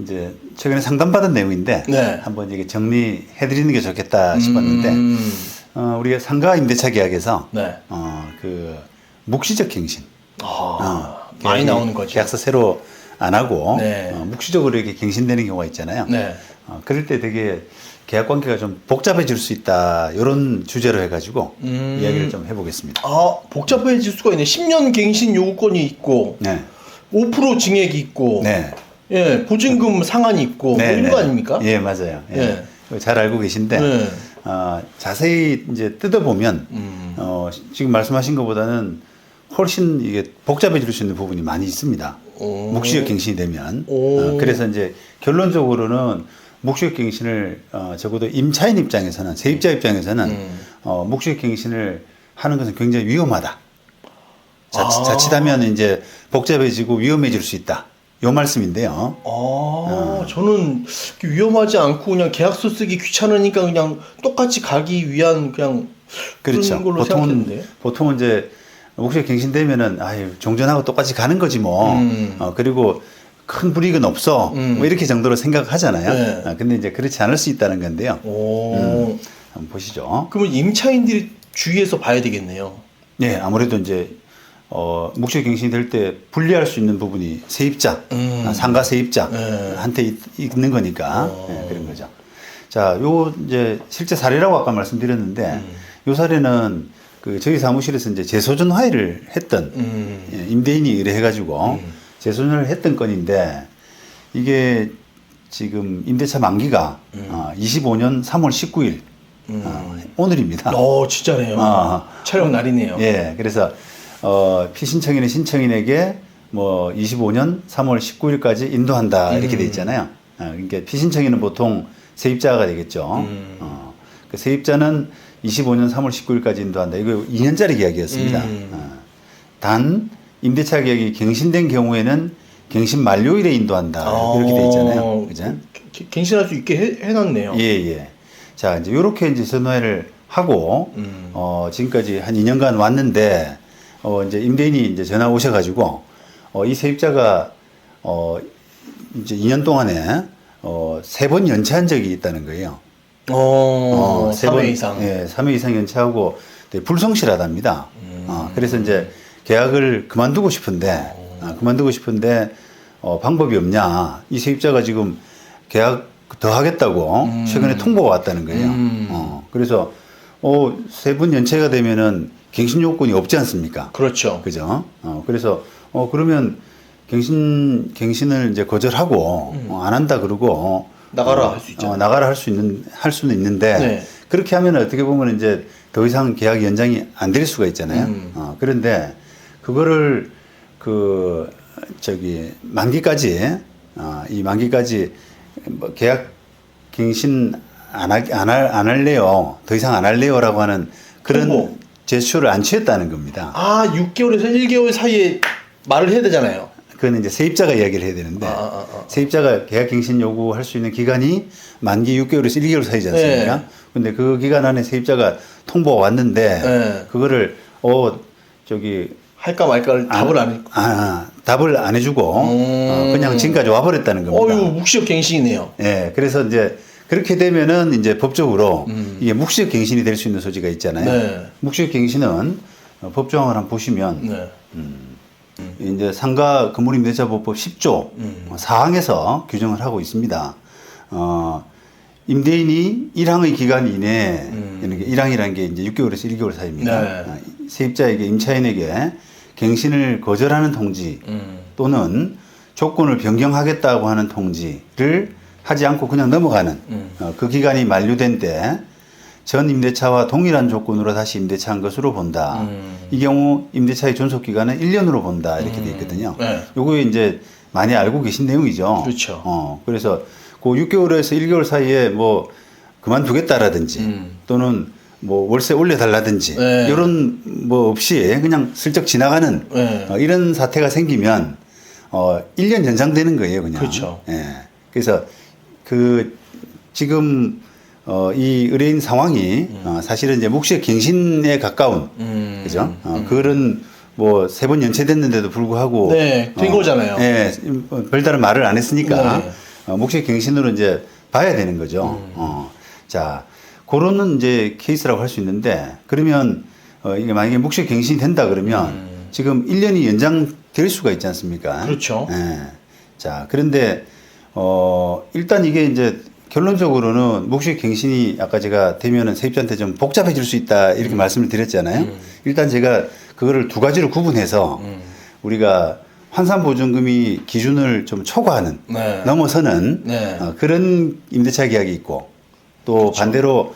이제 최근에 상담받은 내용인데 네. 한번 이게 정리해드리는 게 좋겠다 싶었는데 우리가 상가 임대차 계약에서 네. 그 묵시적 갱신 많이 나오는 거죠. 계약서 새로 안 하고 네. 묵시적으로 이렇게 갱신되는 경우가 있잖아요. 네. 그럴 때 되게 계약 관계가 좀 복잡해질 수 있다 이런 주제로 해가지고 이야기를 좀 해보겠습니다. 복잡해질 수가 있네. 10년 갱신 요구권이 있고, 네. 5% 증액이 있고, 네. 예, 보증금 상한이 있고, 뭐 이런 거 아닙니까? 예, 맞아요. 예. 예. 잘 알고 계신데 네. 자세히 이제 뜯어보면 지금 말씀하신 것보다는 훨씬 이게 복잡해질 수 있는 부분이 많이 있습니다. 묵시적 갱신이 되면. 그래서 이제 결론적으로는 묵시적 갱신을 적어도 임차인 입장에서는, 세입자 입장에서는 묵시적 갱신을 하는 것은 굉장히 위험하다. 자칫하면 이제 복잡해지고 위험해질 수 있다. 요 말씀인데요. 저는 위험하지 않고 그냥 계약서 쓰기 귀찮으니까 그냥 똑같이 가기 위한 그냥 그렇죠. 그런 걸로 생각했는데. 보통은 이제 묵시적 갱신되면은 종전하고 똑같이 가는 거지 뭐. 그리고 큰 불이익은 없어. 뭐 이렇게 정도로 생각하잖아요. 네. 근데 이제 그렇지 않을 수 있다는 건데요. 한번 보시죠. 그러면 임차인들이 주의해서 봐야 되겠네요. 네, 아무래도 이제 묵시적 갱신이 될 때 분리할 수 있는 부분이 세입자, 상가 세입자한테 있는 거니까 그런 거죠. 자, 요 이제 실제 사례라고 아까 말씀드렸는데 요 사례는 그 저희 사무실에서 이제 재소전 화해를 했던 임대인이 의뢰해가지고 재소전을 했던 건인데 이게 지금 임대차 만기가 25년 3월 19일 오늘입니다. 진짜네요. 촬영 날이네요. 예, 그래서 피신청인의 신청인에게 뭐 25년 3월 19일까지 인도한다 이렇게 돼 있잖아요. 그러니까 피신청인은 보통 세입자가 되겠죠. 그 세입자는 25년 3월 19일까지 인도한다. 이거 2년짜리 계약이었습니다. 단 임대차 계약이 갱신된 경우에는 갱신 만료일에 인도한다 이렇게 돼 있잖아요. 그죠? 갱신할 수 있게 해놨네요. 예, 예. 자, 이제 요렇게 이제 전화를 하고 지금까지 한 2년간 왔는데 이제 임대인이 이제 전화 오셔가지고 이 세입자가 이제 2년 동안에 3번 연체한 적이 있다는 거예요. 3회 이상. 예, 3회 이상 연체하고 불성실하답니다. 그래서 이제 계약을 그만두고 싶은데 방법이 없냐. 이 세입자가 지금 계약 더 하겠다고 최근에 통보가 왔다는 거예요. 그래서 3번 연체가 되면은 갱신 요건이 없지 않습니까? 그렇죠. 그죠? 그래서 그러면 갱신을 이제 거절하고 안 한다 그러고 나가라 할 수 있잖아요. 나가라 할 수는 있는데 네. 그렇게 하면 어떻게 보면 이제 더 이상 계약 연장이 안 될 수가 있잖아요. 그런데 그거를 만기까지 이 만기까지 뭐 계약 갱신 안 할래요. 더 이상 안 할래요라고 하는 그런 통보. 제스처를 안 취했다는 겁니다. 6개월에서 1개월 사이에 말을 해야 되잖아요. 그거는 이제 세입자가 이야기를 해야 되는데 세입자가 계약갱신 요구할 수 있는 기간이 만기 6개월에서 1개월 사이지 않습니까? 네. 근데 그 기간 안에 세입자가 통보가 왔는데 네. 그거를 할까 말까를 답을 안 했고. 답을 안 해주고 그냥 지금까지 와버렸다는 겁니다. 묵시적 갱신이네요. 예, 그래서 이제 그렇게 되면은 이제 법적으로 이게 묵시적 갱신이 될 수 있는 소지가 있잖아요. 네. 묵시적 갱신은 법조항을 한번 보시면 네. 이제 상가 건물임대차보호법 10조 사항에서 규정을 하고 있습니다. 임대인이 1항의 기간 이내에 1항이라는 게 이제 6개월에서 1개월 사이입니다. 네. 세입자에게 임차인에게 갱신을 거절하는 통지 또는 조건을 변경하겠다고 하는 통지를 하지 않고 그냥 넘어가는 그 기간이 만료된 때 전 임대차와 동일한 조건으로 다시 임대차한 것으로 본다. 이 경우 임대차의 존속 기간은 1년으로 본다. 이렇게 돼 있거든요. 네. 요거에 이제 많이 알고 계신 내용이죠. 그렇죠. 그래서 그 6개월에서 1개월 사이에 뭐 그만두겠다라든지 또는 뭐 월세 올려달라든지 네. 이런 뭐 없이 그냥 슬쩍 지나가는 네. 이런 사태가 생기면 1년 연장되는 거예요, 그냥. 그렇죠. 예. 그래서 지금 이 의뢰인 상황이 사실은 이제 묵시적 갱신에 가까운 그죠? 그런 뭐 3번 연체됐는데도 불구하고 네, 된 거잖아요. 예, 별다른 말을 안 했으니까 네. 묵시갱신으로 이제 봐야 되는 거죠. 자, 그런 이제 케이스라고 할 수 있는데 그러면 이게 만약에 묵시갱신이 된다 그러면 지금 1년이 연장될 수가 있지 않습니까? 그렇죠. 예. 자, 그런데 일단 이게 이제 결론적으로는 묵시갱신이 아까 제가 되면은 세입자한테 좀 복잡해질 수 있다 이렇게 말씀을 드렸잖아요. 일단 제가 그거를 두 가지로 구분해서 우리가 환산보증금이 기준을 좀 초과하는 네. 넘어서는 네. 그런 임대차 계약이 있고 또 그렇죠. 반대로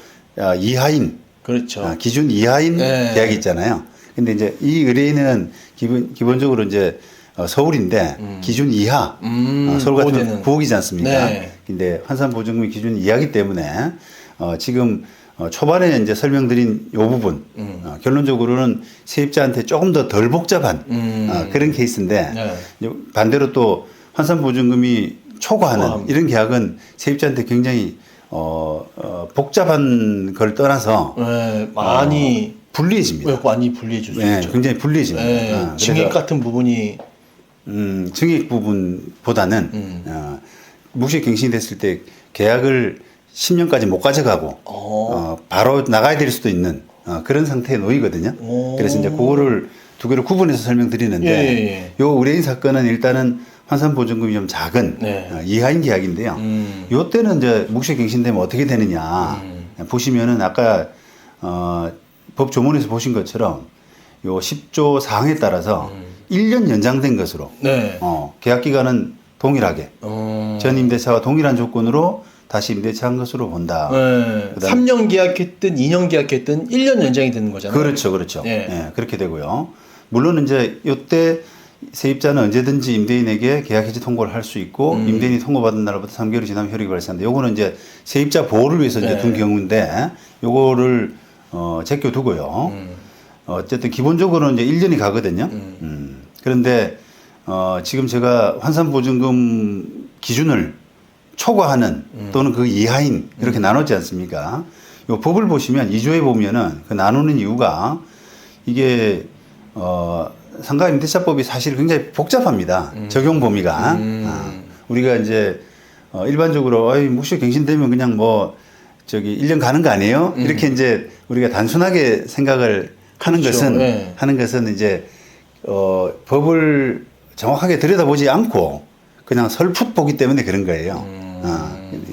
이하인 그렇죠. 기준 이하인 네. 계약이 있잖아요. 근데 이제 이 의뢰인은 기본적으로 이제 서울인데 기준 이하 서울 같은 보호되는. 9억이지 않습니까? 네. 근데 환산보증금이 기준 이하기 때문에 지금 초반에 이제 설명드린 이 부분 결론적으로는 세입자한테 조금 더 덜 복잡한 그런 케이스인데 네. 반대로 또 환산보증금이 초과하는 초과합니다. 이런 계약은 세입자한테 굉장히 복잡한 걸 떠나서 네, 많이 불리해집니다. 많이 불리해 줄 수 네, 있죠. 굉장히 불리해집니다. 네, 증액 같은 부분이 증액 부분보다는 묵시갱신이 됐을 때 계약을 10년까지 못 가져가고 바로 나가야 될 수도 있는 그런 상태에 놓이거든요. 그래서 이제 그거를 두 개를 구분해서 설명드리는데 예. 요 의뢰인 사건은 일단은 환산보증금이 좀 작은 네. 이하인 계약인데요. 요 때는 이제 묵시갱신되면 어떻게 되느냐 보시면은 아까 법 조문에서 보신 것처럼 요 10조 사항에 따라서 1년 연장된 것으로 네. 계약 기간은 동일하게 전 임대차와 동일한 조건으로 다시 임대차한 것으로 본다. 네. 3년 계약했든 2년 계약했든 1년 연장이 되는 거잖아요. 그렇죠, 그렇죠. 네. 예, 그렇게 되고요. 물론 이제 이때 세입자는 언제든지 임대인에게 계약 해지 통고를 할 수 있고 임대인이 통고받은 날부터 3개월이 지나면 효력이 발생한다. 요거는 이제 세입자 보호를 위해서 이제 네. 둔 경우인데 요거를 제껴두고요. 어쨌든 기본적으로는 이제 1년이 가거든요. 그런데 지금 제가 환산보증금 기준을 초과하는 또는 그 이하인 이렇게 나눴지 않습니까? 요 법을 보시면 2조에 보면은 그 나누는 이유가 이게 상가 임대차법이 사실 굉장히 복잡합니다. 적용 범위가 우리가 이제 일반적으로 묵시갱신되면 그냥 뭐 저기 1년 가는 거 아니에요? 이렇게 이제 우리가 단순하게 생각을 하는 그렇죠. 것은 네. 하는 것은 이제 법을 정확하게 들여다보지 않고 그냥 설풋 보기 때문에 그런 거예요.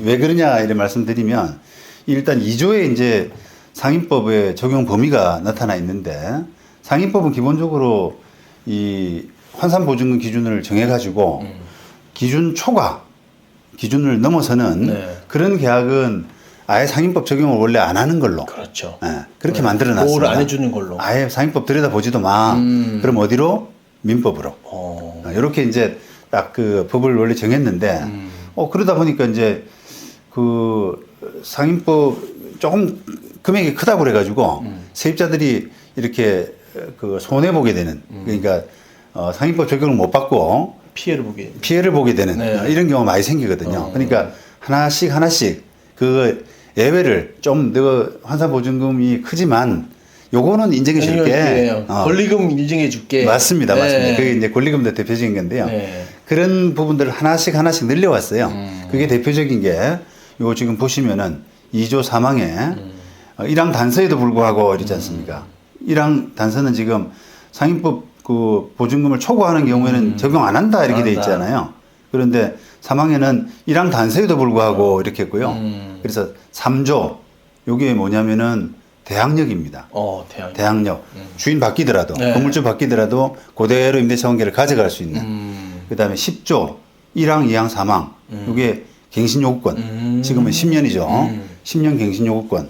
왜 그러냐 이런 말씀드리면 일단 2조에 이제 상임법의 적용 범위가 나타나 있는데 상임법은 기본적으로 이 환산보증금 기준을 정해가지고 기준 초과 기준을 넘어서는 네. 그런 계약은 아예 상임법 적용을 원래 안 하는 걸로 그렇죠. 그렇게 네. 만들어놨습니다. 보호를 안 해주는 걸로. 아예 상임법 들여다보지도 마. 그럼 어디로? 민법으로. 이렇게 이제 딱 그 법을 원래 정했는데 그러다 보니까 이제 그 상임법 조금 금액이 크다고 그래가지고 세입자들이 이렇게 그 손해 보게 되는 그러니까 상임법 적용을 못 받고 피해를 보게 되는 네. 이런 경우가 많이 생기거든요. 그러니까 하나씩 그 예외를 좀 더 환산보증금이 크지만 요거는 인정해 줄게. 권리금 인정해 줄게. 맞습니다. 네. 맞습니다. 그게 이제 권리금도 대표적인 건데요. 네. 그런 부분들을 하나씩 늘려왔어요. 그게 대표적인 게 요 지금 보시면은 2조 3항에 1항 단서에도 불구하고 이러지 않습니까? 1항 단서는 지금 상임법 그 보증금을 초과하는 경우에는 적용 안 한다 이렇게 돼 있잖아요. 그런데 3항에는 1항 단서에도 불구하고 이렇게 했고요. 그래서 3조 요게 뭐냐면은 대항력입니다. 대항력. 주인 바뀌더라도 네. 건물주 바뀌더라도 그대로 임대차 관계를 가져갈 수 있는. 그다음에 10조 1항, 2항, 3항. 요게 갱신요구권. 지금은 10년이죠. 10년 갱신요구권.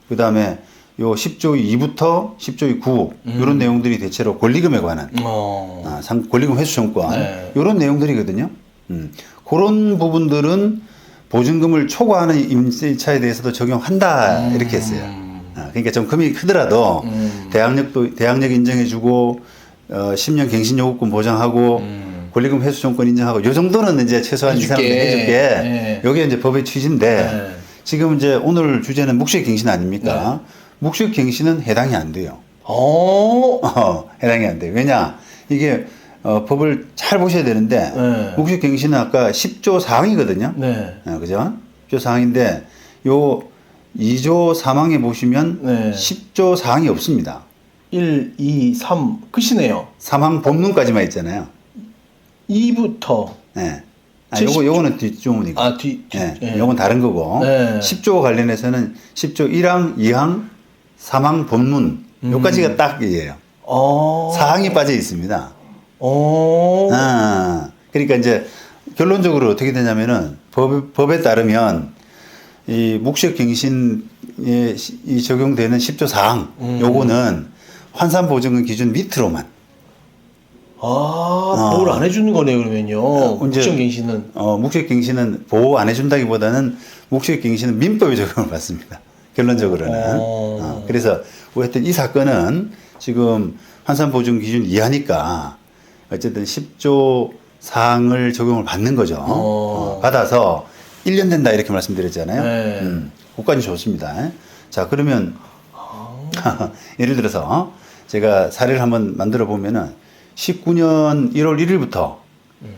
그다음에 요 10조 2부터 10조 9 이런 내용들이 대체로 권리금에 관한 권리금 회수청권 네. 이런 내용들이거든요. 그런 부분들은 보증금을 초과하는 임대차에 대해서도 적용한다 이렇게 했어요. 그러니까 좀 금액이 크더라도 대항력 인정해주고 10년 갱신요구권 보장하고 권리금 회수청권 인정하고 요 정도는 이제 최소한 이 사람들 해줄게. 네. 요게 이제 법의 취지인데 네. 지금 이제 오늘 주제는 묵시갱신 아닙니까? 묵시갱신은 해당이 안 돼요. 해당이 안 돼요. 왜냐? 이게 법을 잘 보셔야 되는데 네. 묵시갱신은 아까 10조 사항이거든요. 네. 그죠? 10조 사항인데 요 2조 사망에 보시면 네. 10조 사항이 없습니다. 1, 2, 3 끝이네요. 사망 본문까지만 있잖아요. 2부터 네. 제 요거는 뒷조문이고. 예. 요건 다른 거고. 네. 10조 관련해서는 10조 1항, 2항, 사망 본문 요까지가 딱 이에요. 사항이 빠져 있습니다. 그러니까 이제 결론적으로 어떻게 되냐면은 법에 따르면 이 묵시갱신에 이 적용되는 10조 사항 요거는 환산보증금 기준 밑으로만 보호를 안 해주는 거네요, 그러면요. 묵시갱신은. 묵시갱신은 보호 안 해준다기보다는 묵시갱신은 민법의 적용을 받습니다. 결론적으로는. 그래서 하여튼 이 사건은 지금 환산보증 기준 이하니까 어쨌든 10조 사항을 적용을 받는 거죠. 받아서 1년 된다 이렇게 말씀드렸잖아요. 네. 그까지 좋습니다. 자, 그러면 예를 들어서 제가 사례를 한번 만들어 보면은 19년 1월 1일부터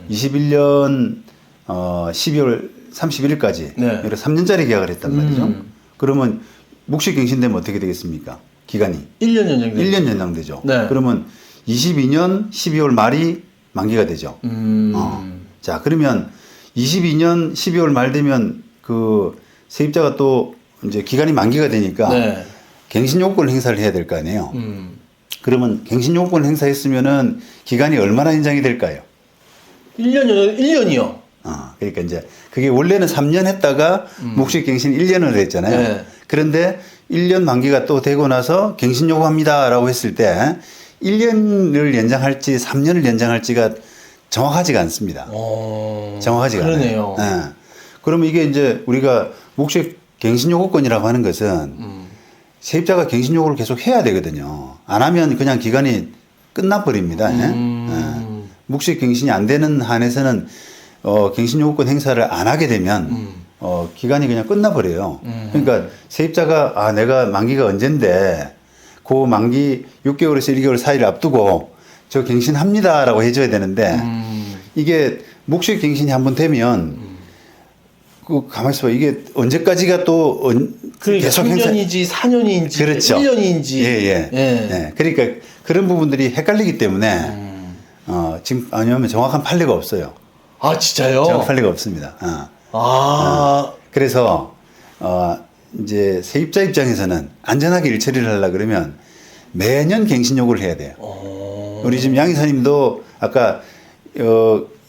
21년 12월 31일까지 네. 이렇게 3년짜리 계약을 했단 말이죠. 그러면 묵시갱신되면 어떻게 되겠습니까? 기간이 1년 연장되죠. 1년 연장되죠. 네. 그러면 22년 12월 말이 만기가 되죠. 자, 그러면 22년 12월 말 되면 그 세입자가 또 이제 기간이 만기가 되니까 네. 갱신 요구권 행사를 해야 될 거 아니에요. 그러면 갱신 요구권 행사했으면은 기간이 얼마나 연장이 될까요? 1년이요. 그러니까 이제 그게 원래는 3년 했다가 묵시갱신 1년을 했잖아요. 네. 그런데 1년 만기가 또 되고 나서 갱신 요구합니다라고 했을 때 1년을 연장할지 3년을 연장할지가 정확하지가 않습니다. 정확하지가 그러네요. 않아요. 예. 그러면 이게 이제 우리가 묵시갱신 요구권이라고 하는 것은 세입자가 갱신 요구를 계속 해야 되거든요. 안 하면 그냥 기간이 끝나버립니다. 묵시갱신이 안 되는 한에서는 갱신 요구권 행사를 안 하게 되면 기간이 그냥 끝나버려요. 그러니까 세입자가 내가 만기가 언젠데 그 만기 6개월에서 1개월 사이를 앞두고 저 갱신합니다라고 해줘야 되는데 이게 묵시갱신이 한번 되면 그 가만히 있어봐. 이게 언제까지가 또 그러니까 계속 3년인지 4년인지 그렇죠. 1년인지 예. 그러니까 그런 부분들이 헷갈리기 때문에 지금 아니면 정확한 판례가 없어요. 진짜요? 정확한 판례가 없습니다. 그래서 이제 세입자 입장에서는 안전하게 일처리를 하려 그러면 매년 갱신 요구를 해야 돼요. 우리 지금 양 이사님도 아까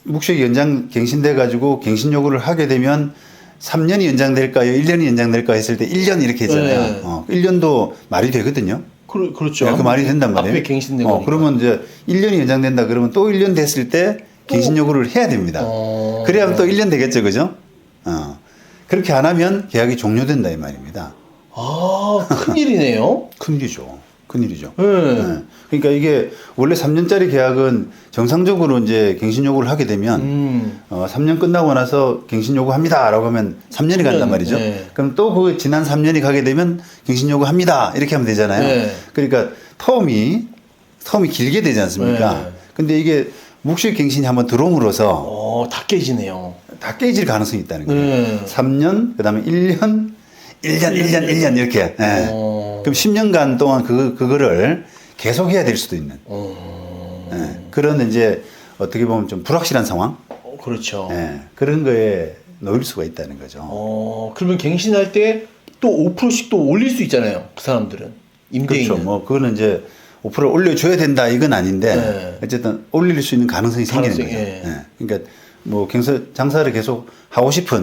묵시 연장 갱신돼 가지고 갱신 요구를 하게 되면 3년이 연장될까요? 1년이 연장될까요? 했을 때 1년 이렇게 했잖아요. 1년도 말이 되거든요. 그렇죠. 그 말이 된단 말이에요. 앞에 갱신되고. 그러면 이제 1년이 연장된다 그러면 또 1년 됐을 때 갱신 요구를 해야 됩니다. 그래야 또 1년 되겠죠. 그죠? 그렇게 안 하면 계약이 종료된다 이 말입니다. 큰일이네요. 큰일이죠. 큰일이죠. 네. 그러니까 이게 원래 3년짜리 계약은 정상적으로 이제 갱신 요구를 하게 되면 3년 끝나고 나서 갱신 요구합니다라고 하면 3년이 간단 말이죠. 네. 그럼 또 그 지난 3년이 가게 되면 갱신 요구합니다 이렇게 하면 되잖아요. 네. 그러니까 텀이 길게 되지 않습니까? 네. 근데 이게 묵시갱신이 한번 들어옴으로써 다 깨지네요. 다 깨질 가능성이 있다는 거예요. 네. 3년, 그다음에 1년 이렇게. 예. 그럼 10년간 동안 그거를 계속 해야 될 수도 있는. 예. 그런 이제 어떻게 보면 좀 불확실한 상황. 그렇죠. 예. 그런 거에 놓일 수가 있다는 거죠. 그러면 갱신할 때 또 5%씩 또 올릴 수 있잖아요. 그 사람들은. 임대인은. 그렇죠. 뭐 그거는 이제 5% 올려줘야 된다 이건 아닌데 네. 어쨌든 올릴 수 있는 가능성이 생기는 거죠. 예. 그러니까 뭐 장사를 계속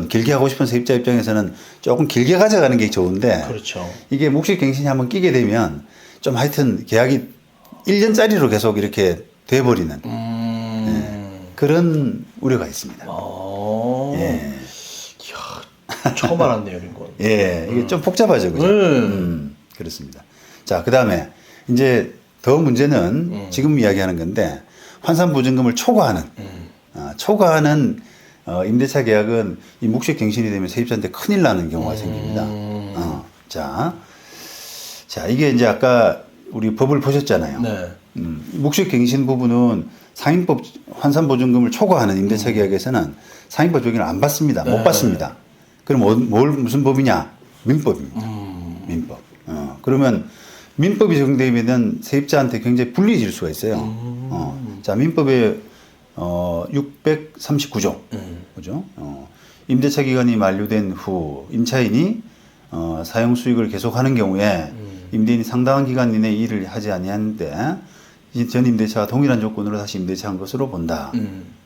길게 하고 싶은 세입자 입장에서는 조금 길게 가져가는 게 좋은데 그렇죠. 이게 묵시갱신이 한번 끼게 되면 좀 하여튼 계약이 1년짜리로 계속 이렇게 돼버리는 그런 우려가 있습니다. 예. 이야, 처음 알았네요, 이런 건. 예, 이게 좀 복잡하죠, 그죠? 그렇습니다. 자, 그 다음에 이제 더 문제는 지금 이야기하는 건데 환산보증금을 초과하는 임대차 계약은 이 묵시갱신이 되면 세입자한테 큰일 나는 경우가 생깁니다. 자, 이게 이제 아까 우리 법을 보셨잖아요. 네. 묵시갱신 부분은 상인법 환산보증금을 초과하는 임대차 계약에서는 상인법 적용을 안 받습니다. 못 받습니다. 그럼 무슨 법이냐? 민법입니다. 민법. 그러면 민법이 적용되면 세입자한테 굉장히 불리해질 수가 있어요. 자, 민법의 639조. 그죠? 임대차 기간이 만료된 후 임차인이 사용 수익을 계속하는 경우에 임대인이 상당한 기간 이내에 일을 하지 아니하는데 전 임대차와 동일한 조건으로 다시 임대차한 것으로 본다.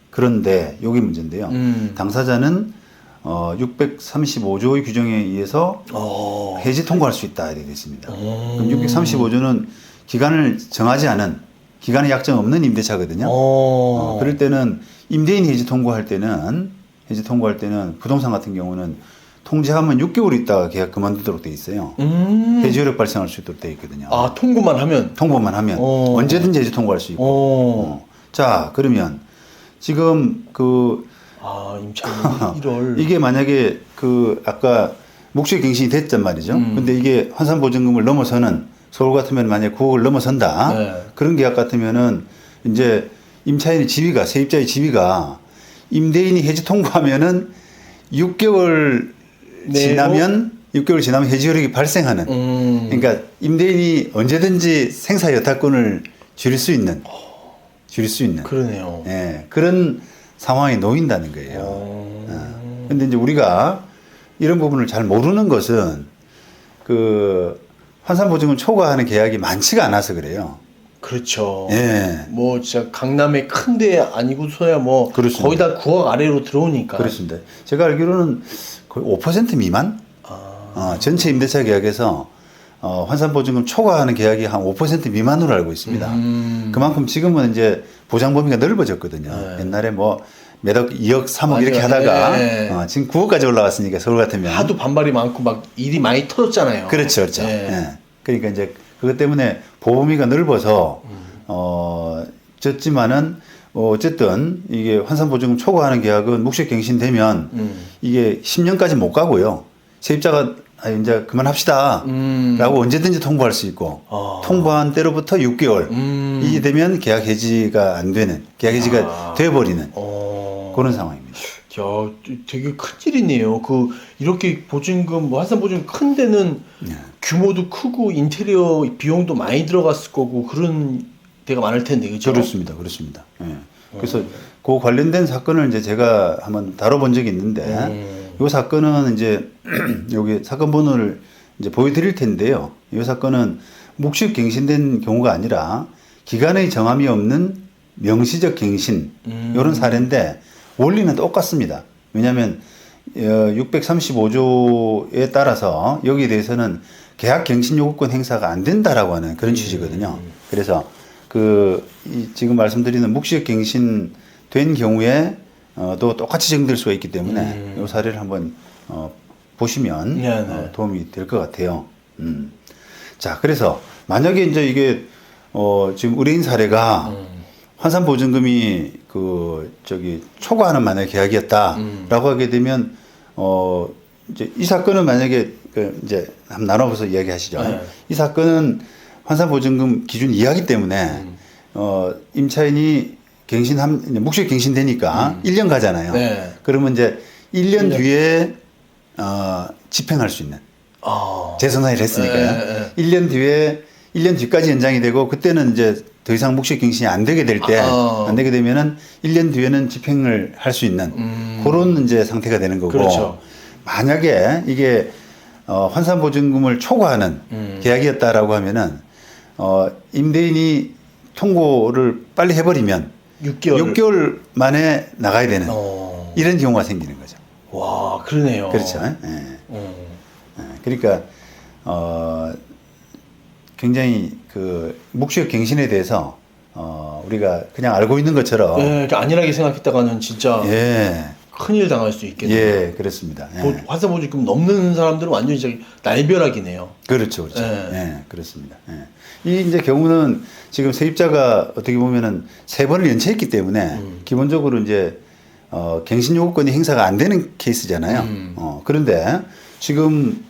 그런데 여기 문제인데요. 당사자는 635조의 규정에 의해서 해지 통고할 수 있다 이렇게 되어 있습니다. 그럼 635조는 기간을 정하지 않은 기간의 약정 없는 임대차거든요. 그럴 때는 임대인 해지 통고할 때는 부동산 같은 경우는 통지하면 6개월 있다가 계약 그만두도록 돼 있어요. 해지 효력 발생할 수 있도록 돼 있거든요. 아, 통보만 하면 언제든지 해지 통고할 수 있고. 자, 그러면 지금 임차인 1월 이게 만약에 아까 묵시갱신이 됐단 말이죠. 근데 이게 환산보증금을 넘어서는 서울 같으면 만약에 9억을 넘어선다. 네. 그런 계약 같으면은 이제 임차인의 지위가 세입자의 지위가 임대인이 해지 통보하면은 6개월 지나면 해지 효력이 발생하는. 그러니까 임대인이 언제든지 생사 여타권을 줄일 수 있는. 그러네요. 예, 그런 상황에 놓인다는 거예요. 근데 이제 우리가 이런 부분을 잘 모르는 것은 환산보증금 초과하는 계약이 많지가 않아서 그래요. 그렇죠. 예. 뭐 진짜 강남에 큰데 아니고서야 뭐 그렇습니다. 거의 다 9억 아래로 들어오니까. 그렇습니다. 제가 알기로는 거의 5% 미만? 전체 임대차 계약에서 환산보증금 초과하는 계약이 한 5% 미만으로 알고 있습니다. 그만큼 지금은 이제 보장 범위가 넓어졌거든요. 네. 옛날에 뭐 몇억, 2억, 3억 맞아요. 이렇게 하다가 네. 지금 9억까지 올라왔으니까 서울 같으면 하도 반발이 많고 막 일이 많이 터졌잖아요. 그렇죠. 네. 예. 그러니까 이제 그것 때문에 보범위가 넓어서 졌지만은 어쨌든 이게 환산보증금 초과하는 계약은 묵시갱신되면 이게 10년까지 못 가고요. 세입자가 이제 그만합시다 라고 언제든지 통보할 수 있고 통보한 때로부터 6개월 이 되면 계약 해지가 안 되는 계약 해지가 돼버리는 그런 상황입니다. 야, 되게 큰일이네요. 이렇게 보증금, 뭐 환산보증금 큰 데는 규모도 크고 인테리어 비용도 많이 들어갔을 거고 그런 데가 많을 텐데, 그죠? 그렇습니다. 예. 그래서 그 관련된 사건을 이제 제가 한번 다뤄본 적이 있는데 이 사건은 이제 여기 사건 번호를 이제 보여드릴 텐데요. 이 사건은 묵시갱신된 경우가 아니라 기간의 정함이 없는 명시적 갱신 이런 사례인데 원리는 똑같습니다. 왜냐하면 635조에 따라서 여기에 대해서는 계약 갱신 요구권 행사가 안 된다라고 하는 그런 취지거든요. 그래서 지금 말씀드리는 묵시적 갱신 된 경우에 또 똑같이 적용될 수가 있기 때문에 이 사례를 한번 보시면 도움이 될 것 같아요. 자, 그래서 만약에 이제 이게 지금 의뢰인 사례가 환산보증금이 초과하는 만약 계약이었다라고 하게 되면 이제 이 사건은 만약에 이제 한번 나눠서 이야기하시죠. 네. 이 사건은 환산보증금 기준 이하기 때문에 임차인이 묵시 갱신되니까 1년 가잖아요. 네. 그러면 이제 1년 뒤에 집행할 수 있는 재선환을 했으니까요. 1년 뒤까지 연장이 되고 그때는 이제 더 이상 묵시 갱신이 안 되게 될 때 안 되게 되면은 1년 뒤에는 집행을 할 수 있는 그런 이제 상태가 되는 거고. 그렇죠. 만약에 이게 환산보증금을 초과하는 계약이었다라고 하면은 임대인이 통고를 빨리 해버리면 6개월 만에 나가야 되는 이런 경우가 생기는 거죠. 와, 그러네요. 그렇죠. 그러니까 굉장히 묵시적 갱신에 대해서 우리가 그냥 알고 있는 것처럼 그러니까 안일하게 생각했다가는 진짜 예, 큰일 당할 수 있겠네요. 예, 그렇습니다. 예. 환산보증금 넘는 사람들은 완전히 진짜 날벼락이네요. 그렇죠. 예. 예, 그렇습니다. 예. 이 이제 경우는 지금 세입자가 어떻게 보면은 3번을 연체했기 때문에 기본적으로 이제 갱신 요구권이 행사가 안 되는 케이스잖아요. 그런데 지금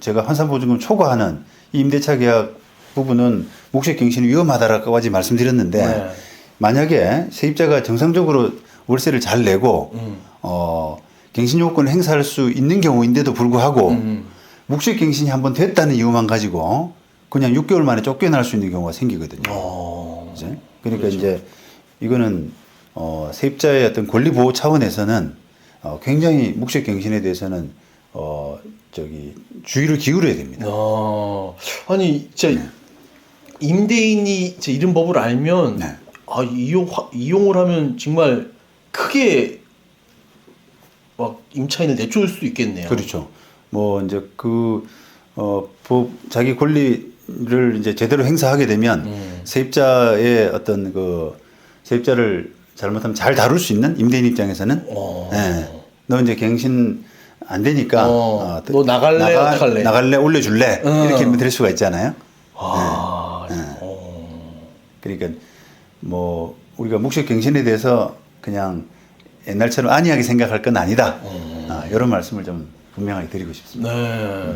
제가 환산보증금 초과하는 이 임대차 계약 부분은 묵시 갱신이 위험하다라고까지 말씀드렸는데 만약에 세입자가 정상적으로 월세를 잘 내고 갱신 요건을 행사할 수 있는 경우인데도 불구하고 묵시 갱신이 한번 됐다는 이유만 가지고 그냥 6개월 만에 쫓겨날 수 있는 경우가 생기거든요. 그죠? 그러니까 그렇죠. 이제 이거는 세입자의 어떤 권리 보호 차원에서는 굉장히 묵시 갱신에 대해서는 주의를 기울여야 됩니다. 아니 진짜 임대인이 제 이런 법을 알면 네. 이용을 하면 정말 크게 막 임차인을 내쫓을 수도 있겠네요. 그렇죠. 뭐 이제 자기 권리를 이제 제대로 행사하게 되면 세입자의 어떤 세입자를 잘못하면 잘 다룰 수 있는 임대인 입장에서는 너 이제 갱신 안 되니까 너 나갈래? 어떡할래? 나갈래? 올려줄래? 이렇게 될 수가 있잖아요. 그러니까 뭐 우리가 묵시 갱신에 대해서 그냥 옛날처럼 안이하게 생각할 건 아니다. 이런 말씀을 좀 분명하게 드리고 싶습니다. 네.